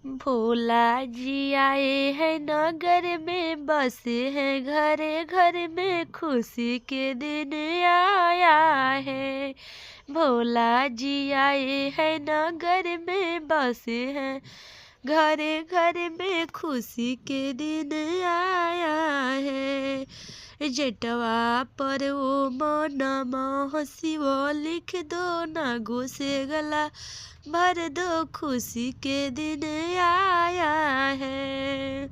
भोला जी आए हैं नगर में, बसे हैं घरे घर में, खुशी के दिन आया है। भोला जी आए हैं नगर में, बसे हैं घरे घर में, खुशी के दिन आया है। जेठवा पर ओ नमः शिव लिख दो, ना घुसे गला भर दो, खुशी के दिन आया है।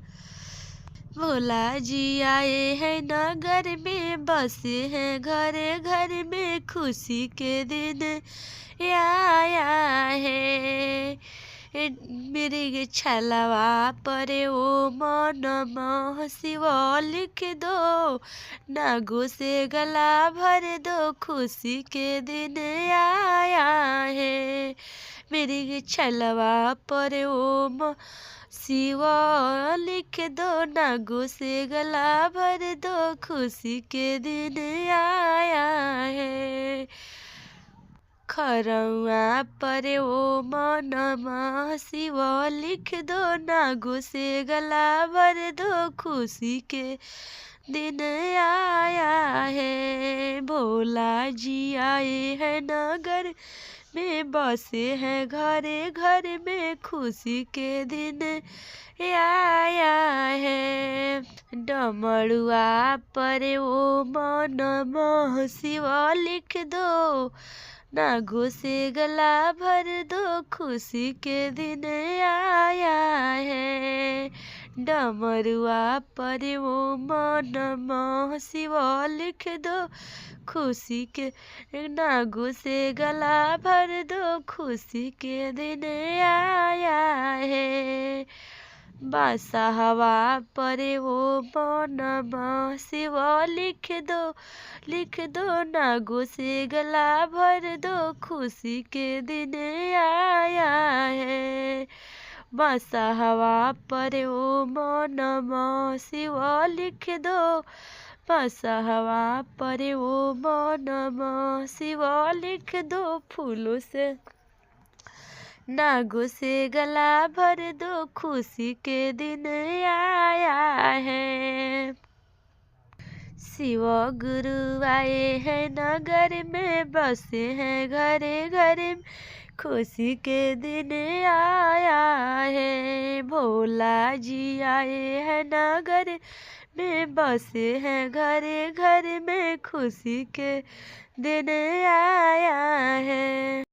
भोला जी आए हैं नगर में, बसे हैं घरे घर में, खुशी के दिन आया है। मेरे छलवा पर ओ नमः शिव लिख दो, ना घुसे गला भर दो, खुशी के दिन आया है। मेरी छलवा पर ओम शिव लिख दो, ना घुसे गला भर दो, खुशी के दिन आया है। खरौआ पर ओम नमः शिव लिख दो, ना घुसे गला भर दो, खुशी के दिन आया है। भोला जी आए हैं नगर में, बसे हैं घरे घर में, खुशी के दिन आया है। डमरुआ पर ओम नमः शिव लिख दो, ना घुसे गला भर दो, खुशी के दिन आया है। डमरुआ पर ओम नमः शिव लिख दो, खुशी के ना घुसे गला भर दो, खुशी के दिन आया है। बासहवा पर ओम नमः शिव लिख दो, ना घुसे गला भर दो, खुशी के दिन आया है। बासहवा पर ओम नमः शिव लिख दो, बासहवा पर ओम नमः शिव लिख दो, फूलों से ना घुसे गला भर दो, खुशी के दिन आया है। शिव गुरु आए हैं नगर में, बसे हैं घरे घरे, खुशी के दिन आया है। भोला जी आए हैं नगर में, बसे हैं घरे घर में, खुशी के दिन आया है।